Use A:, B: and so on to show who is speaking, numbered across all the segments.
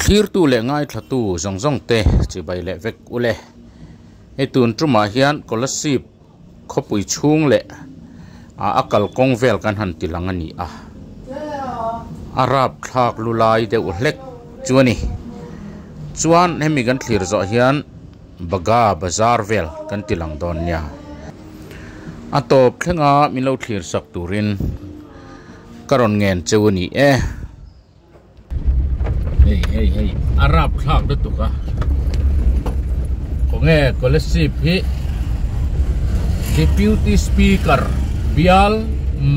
A: thlir tu le ngai thatu zong zong te chi bai le vek ule he tun truma hian Kolasib khopui chung le akal kong vel kan han tilang ani a arab thak lulai de uhlek chuani chuan hemi kan thlir zo hian Bagha bazar vel kan tilang don nya atop thlenga milo thlir sak turin karon ngen chewani hey arab thak de tuka ko nge Kolasib hi deputy speaker bial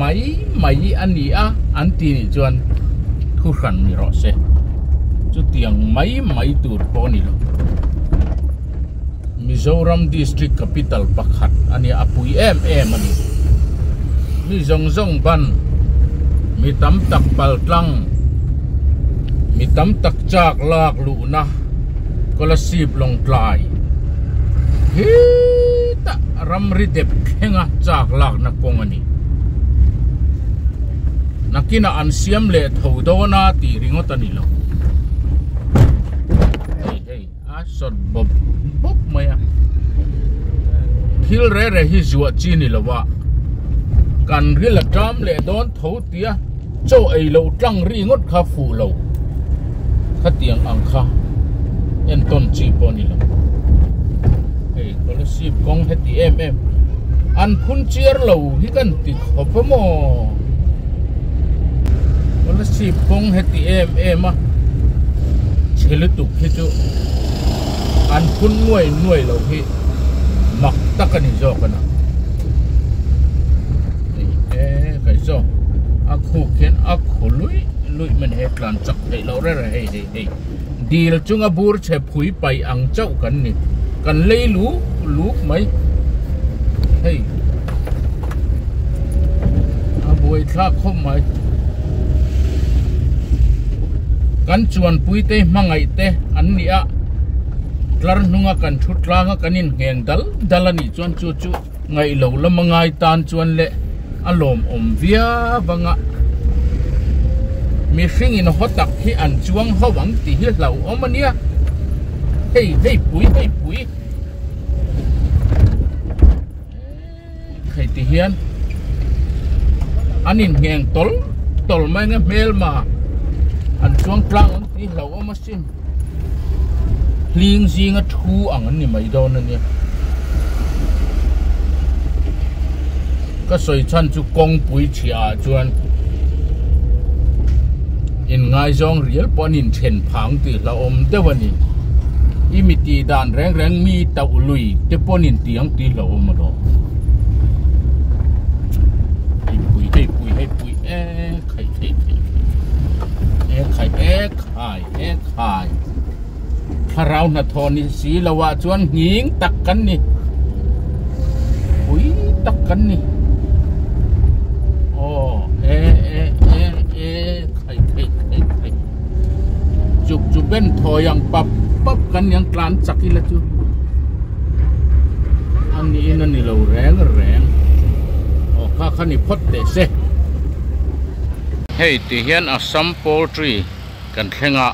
A: mai ania anti ni chuan thu khan ni ro se chu tiang mai tur po ni lo Mizoram district capital pakhat ani apui em ani mi zong ban mi tam tak pal tlang mi tam tak chak lak lu na Kolasib long tlai hi ta ramri dep khenga chak lak na kongani nakina an siam le thodona ti ringotani lo hey asot bob maya thil re hi zuwa chi ni lo wa kan ri la tram le don tho tia cho ei lo tlang ri ngot kha fu lo kha tiang ang kha en ton chi po ni lo hey Kolasib kong heti em an phun chiar lo hi kan ti khopamo Kolasib kong heti em a chele tu hi chu an phun nuôi lo hi mak takani zo kana kai zo akhu ken akhu lui men he plan chak hei lo re hey dil chunga bur che phui pai ang chau kan ni kan lei lu mai hey aboi thla khom mai kan chuan pui te mangai te an ni a tlar nunga kan thutlanga kanin ngeng dalani chuan chu ngai lo lamangai tan chuan le alom via banga mi hring in hotak hi an chuang hawang ti hi hlawh omania hey pui hey ti hian anin ngeng tol mai nga mel ma an chuang tlang an ti hlawh omasim ling zinga thu ang ani mai don ani ka soi chan chu kong pui chia chuan in ngai zong riel ponin chen phang ti la om dewani imiti dan reng mi tau lui te ponin tiang ti la om do hey pui khai Harau na thoni si lawa chuan nging takkan ni ui takkan ni khai chuk ben thoyang pap kan yang klan chakila chu ani inani lo reng kha khani phot de se hey ti hian assam poultry kan thlenga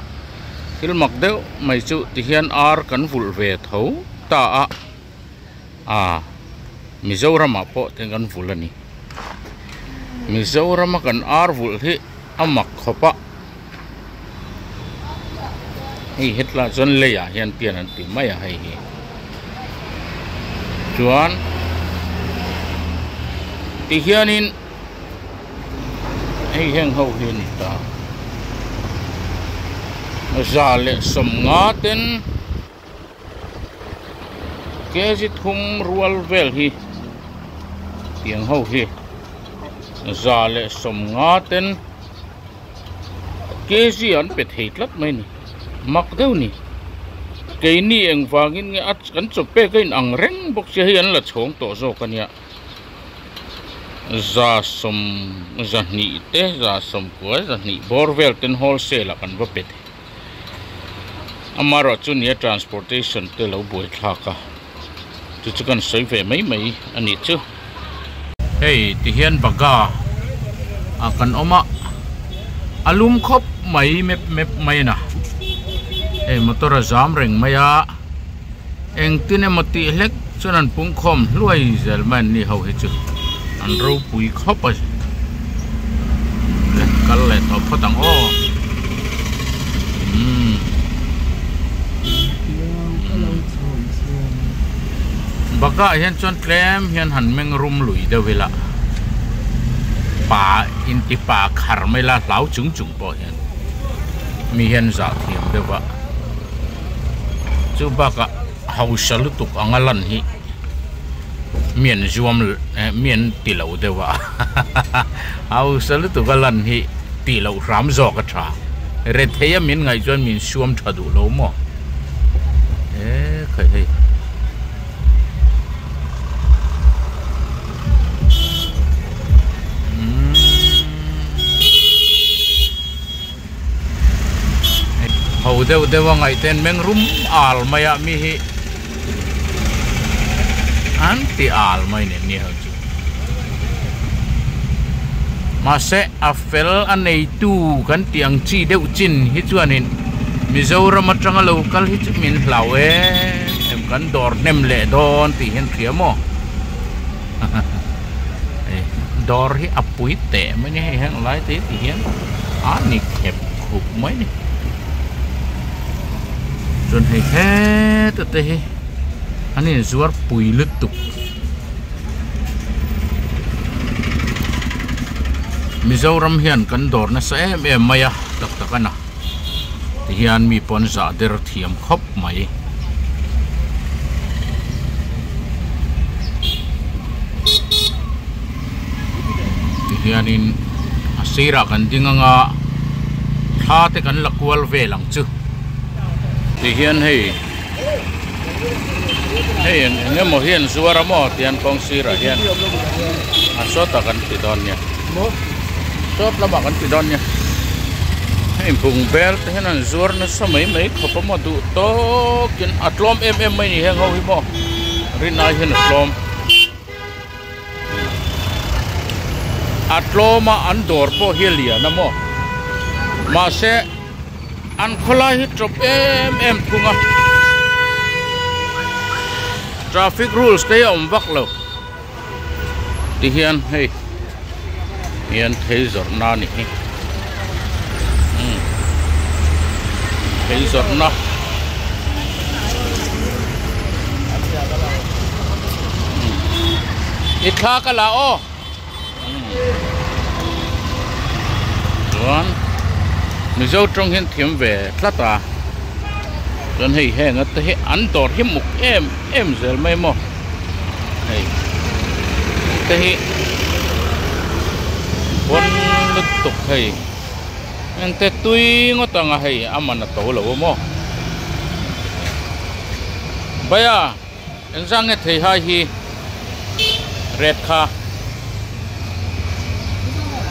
A: hilmak deuh mai chu ti hian ar kan vul ve tho ta Mizoram po ten kan vul ani Mizoram kan ar vul hi amak khopa hi hetla zon le ya hian pian an ti mai hi chuan ti hianin hei heng ho hi ni ta zale som ngaten kezi thum rual vel hi tiang ho hi zale som ngaten kezi an pet heitlat mai ni mak deu ni ke ni eng wangin nge at kan chope kain ang reng bok che hi an la chhong to zo kania za som zahni te za som ko zahni borvel ten wholesale kan va pet amaro chunia transportation te lo boi thaka chu kan soi ve mai ani chu hey ti hian Bagha akan oma alum khop mai mep mai na motor jam ring maya eng tin moti hlek chuan pung khom hluai zel man ni ho hi chu an ro pui khop a kal le to photang o Bagha hian chuan tlem hian han meng rum lui de vela pa in ti pa khar mai la hlawh chung chung po hian mi hian za thiam dewa chu Bagha hausal tuk angalan hi mian zuam mian tlawh dewa hausal tuk alan hi tlawh ram zo ka tha re theya min ngai chuan min suam thadu lo mo khai hei hầu đều đều ngày tên meng rum al maya mi hi anti al mai ne ni hau chu ma se afel anei tu kan tiang chi deu chin hi chuanin Mizoram atanga local hi chu min hlawh em kan dor nem le don ti hen khiamo dor hi apui te mai ni hang lai te ti hian ani khep khuk mai ni John hay hết tụi hi anh ấy zuar pui lứt tục Mizoram hian kan dor na sa em maya tak tak ana thì hian mi pon za der thiam khop mai thì hian in asira kan dinganga tha te kan lakwal ve lang chu thì hiền hay nếu mà hiền suara mo tian kong sira hiền sốt ta kan tidon nya sốt la ba kan tidon nya hay bung bel te hian zuar na samai mai khopa mo du to kin atlom em mai ni hang ho hi mo rin ai hian atlom atloma an dor po helia na mo ma se an khola hi trop em thunga traffic rules cái ông vắt lo thì hiền hay hiền thấy giọt na nè thấy giọt na ít khác cả là ô rồi mình dâu trong hiện thiểm về lát à John hay hang at he an dor hi muk em zel mai mo hey te hi bon lut tuk hey ang te tui ngotanga hey amana to lo mo baya ang sang nge thei hai hi red kha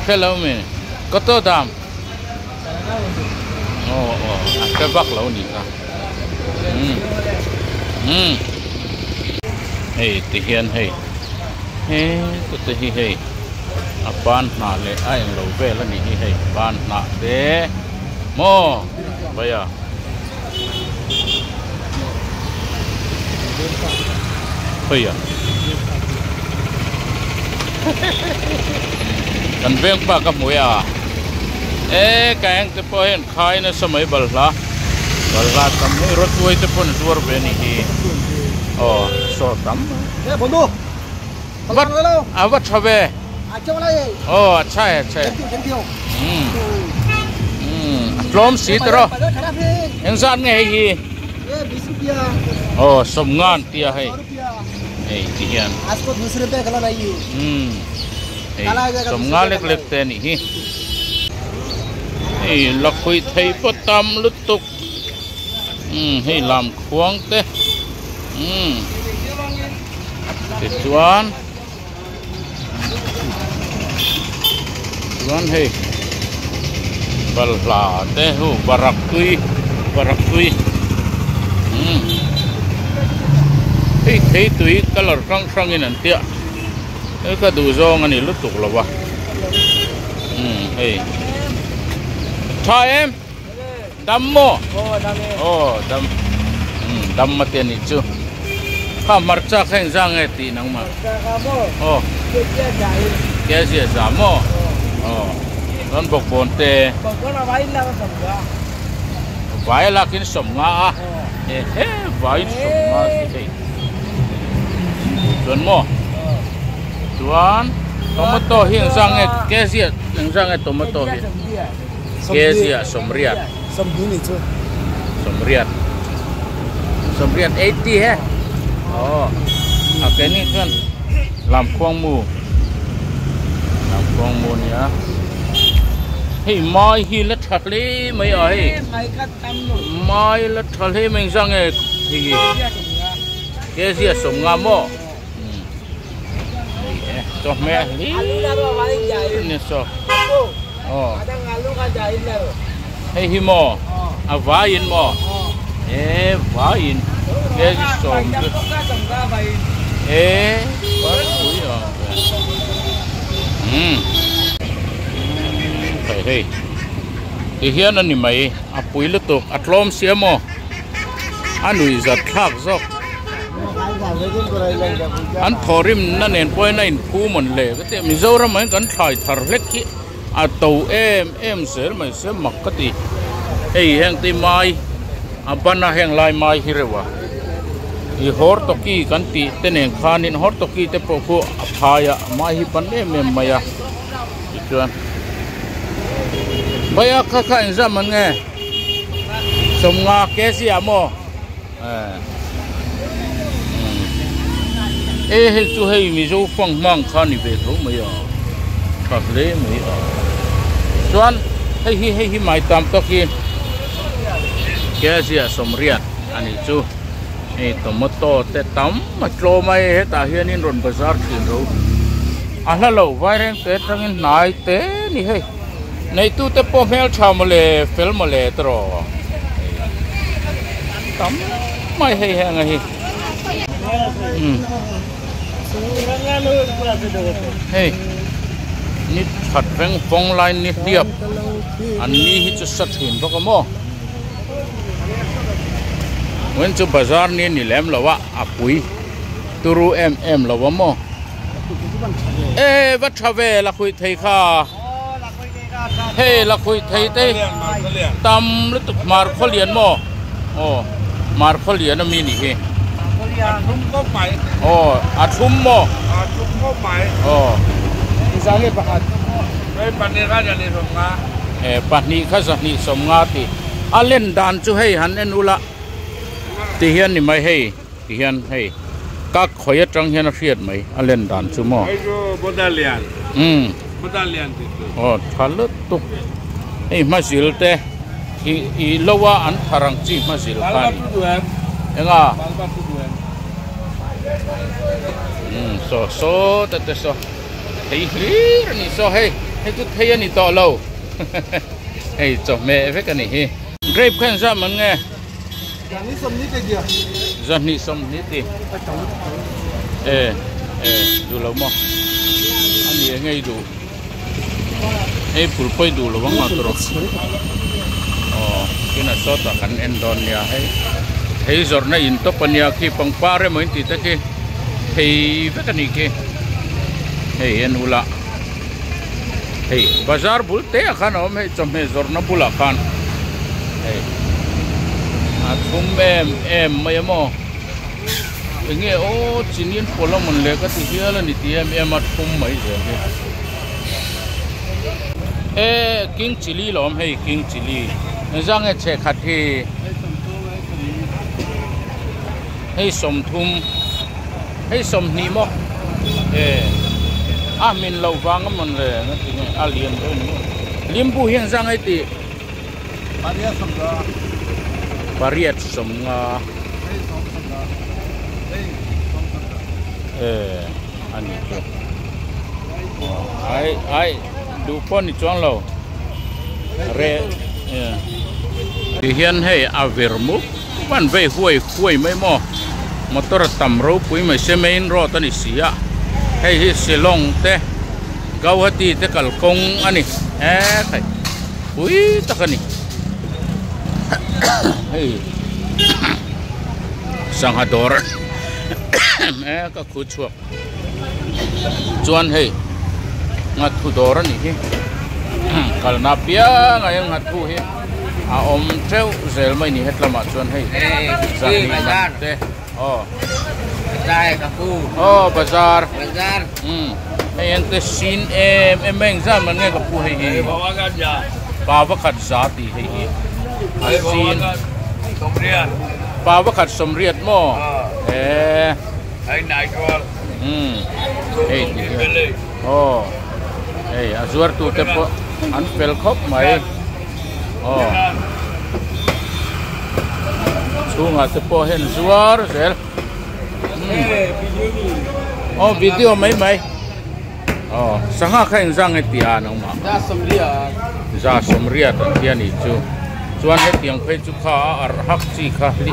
A: hello me koto dam cái bắc lâu nhỉ ta hey thì hiền hey tụi hi hey ban na le ai lâu về là nhỉ hey ban na de mo bây giờ cần viên ba cái mũi à cái anh tập hiện khai nó sao mấy bal la tầm mấy rốt đuôi tập pun suar bên này so tầm
B: bondu
A: vắt sao về अच्छा lom xí tro anh san nghe gì sầm ngan tia hay thì hiền sầm ngan lek lek tên này là khui thấy bắt tam lứt tục hay làm khoáng thế thì chuan hay balha te hu barak tui hey thấy tui color rang in an tia cái du zong ani lứt tục là ba hey tha em đâm mò
B: đam đi
A: đâm mà tiền đi chứ khá mặt chắc hành ra nghe tí nắng mà cái gì giảm mò con bọc bồn tê vải là cái sầm ngã vải sầm ngã thì chuẩn mò chuẩn tomato hiện ra nghe cái gì hiện ra nghe tomato hiện cái gì sầm riat
B: sầm bún chứ
A: sầm riat 80 ha cái này kan làm khoang mù nhá hey mai hi lết thật lý mấy ơi mai lết thật lý mình sang nghe thì cái gì sống ngam mò cho mẹ lý nè sao hey hi mò vải mò vải cái gì sống quá quý rồi phải hey thì hiện anh mày bùi lứt tục lom xiêm mò nuôi giật thác dọc anh thorim nó nền bôi này phu mình lệ cái tiệm mình dâu ra mấy cái thải thở lết kia tàu em sẽ mày sẽ mặc cái gì hey hang ti mai bana hang lai mai hirewa i hortoki kanti tenen khanin hortoki te poku phaya mai hi pan em maya chuan baya kha kha inza man nge somnga kesi amo he chu hei mi zo phang mang khani be tho maya thak le mai chuan hei mai tam to ki kesi somriat ani chu tomato te tam mà trâu mai hết ta hiện in run bazar tiền rồi hlawh vai reng te trangin nai te ni hei nei tu te po mel chamole fel mole tro tam mai hei hang hi hei ni phat veng phong line ni diap an ni hi chu sat hin ro mo when to bazar ni lem lawa apui turu em lawa mo va thave la khui thei kha he la khui thei te tam lu tuk mar kholian mo mar kholian mi ni he
B: thum có mày
A: athum mo
B: thum có mày ra le pahat pani ra ja ni somnga
A: pani kha za ni somnga ti alen dan chu hei han en ula ti hian ni mai hei ti hian hei các khoi trăng hian riat mai alen dan chu mo
B: bodalian
A: thalut tu ei mazil te i lowa an tharang chi mazil khan enga so te so hei thlir ni so hei tu thei ni to lo hei cho me ve kan ni hi grape khan za man nge Johnny som ni ti du lo mo ani ngai du pulpoi du lo wang atro kina so ta kan endon ya hei zorna in to pania ki pangpare mo inti ta ki hei vetani ki hei en ula hei bazar bulte khan om hei chome zorna bula khan hei thum em mai mo nghe chinin polo mon le ka ti hiala ni ti em thum mai je king chili lom hei king chili jang che khat hi hei som thum hei som ni mo min lo wang mon le na ti alien do ni limbu hian jang ai ti Pariat somnga ani to ai du pon ni chong lo re ti hian hei avermu ban ve huai mai mo motor tam ro pui mai semein ro tani sia hei hi silong te gauhati te kalkong ani khai ui takani hey sang hador ka khu chuak chuan hey ngat thu dor ni hi kal na pia ngai ngat thu hi a om treu zel mai ni het lama chuan hey sa ni te
C: Đây cả khu.
A: Bazar.
C: Bazar.
A: Hey ente sin em meng zan man ngai ka pu hey hi
B: bawa kan ja
A: bawa khat za ti hey hi sin
B: somriat
A: bawa khat somriat mo
B: ai nai kol
A: hey ti hey azur tu te po an pel khop mai chunga te po hen zuar zel video mấy sanga khain zang etia nong ma za somria ta tian ni chu chuan he tiang phei chu kha ar hak chi kha li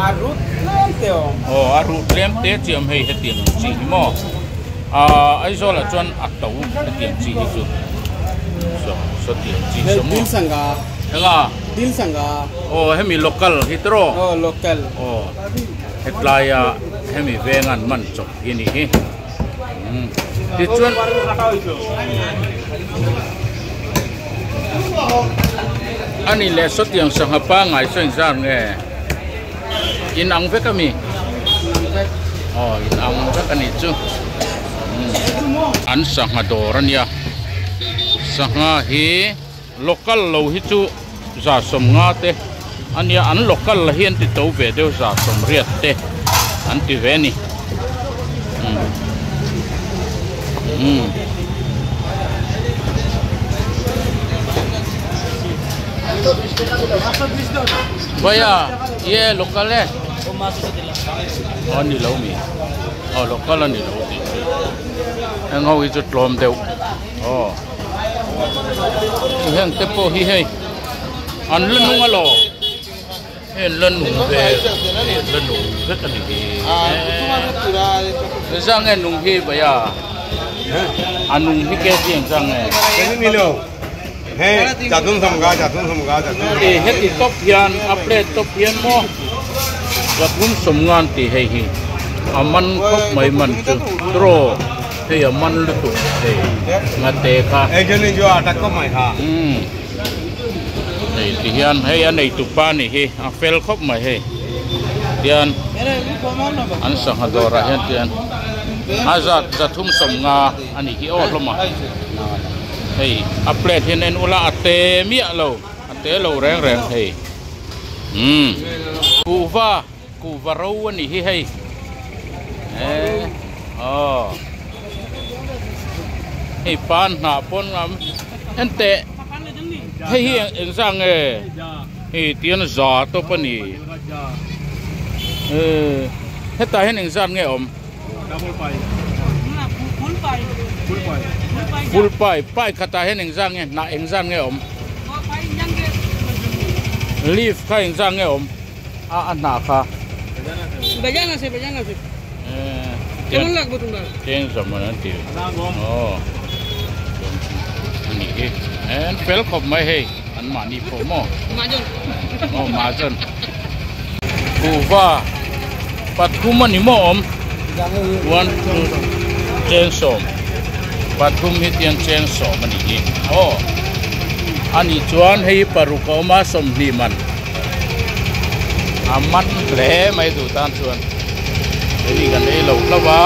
A: arut lem te chiam hei he tiang chi mo ai zo la chuan atau he tiang chi hi chu so tiang chi so mo dil sanga he mi local hitro
C: Local
A: hetlaya he mi vengan man chok ini hi ti chuan ani le so tiang sang pa ngai sang zan nge in ang ve kami in ang ve kani chu an sang hador ania sanga hi local lo hi chu za som nga te ania an local la hian ti to ve deu za som riat te an ti ve ni Baya, ye local le. Ni lau mi. Local ni lau ti. Ang hau itu tlom deu. Hang tepo hi hei. An lenung alo. Lenung ve. Lenung ve kan ni. Sang nung hi baya. Anung hi ke tiang sang
B: ini milo hey jatun samga
A: he top hian update top hian mo jatun somngan ti hei hi aman khop mai man tu tro he aman lu tu he ngate kha
B: jeni jo atak ko mai kha
A: nei ti hian hei an nei tu pa ni hi a fel khop mai he tian an sang hadora hian tian azat jathum somnga ani hi hloma hey update hin en ula ate mi lo ate lo reng hey kuva ro ani hi hey hey pan na pon ngam ente hey en sang hey tian za to pani heta hen en san nge om full pai khata hen engzang nge na engzang nge om leaf kha engzang nge om na kha
C: bajana se kamu lag betul dah
A: ten zaman nanti ni ke en pel khop mai he an mani pho mo majon kuva pathum ni mo om 1 2 chen som pathum hi tiang chen som ani hi ani chuan hei paruka ma som ni man aman hle mai du tan chuan hei gan ei lo lawa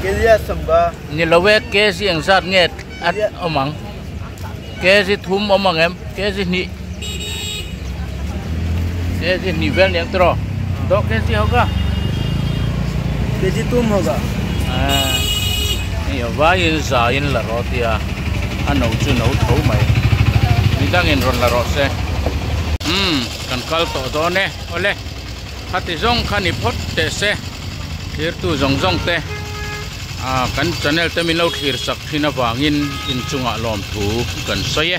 C: ke dia samba
A: ni lawe ke siang sat nget at omang ke si thum omang em ke si ni vel yang tro do कैसी होगा
C: केजी तुम होगा
A: ये वाइन जाइन la rotia ano chu no tho mai ni dang en ron la ro se kan kal to do ne ole khati jong khani phot te se thlir tu jong te kan channel te min lo thlir sak thina wangin in chunga lom thu kan soye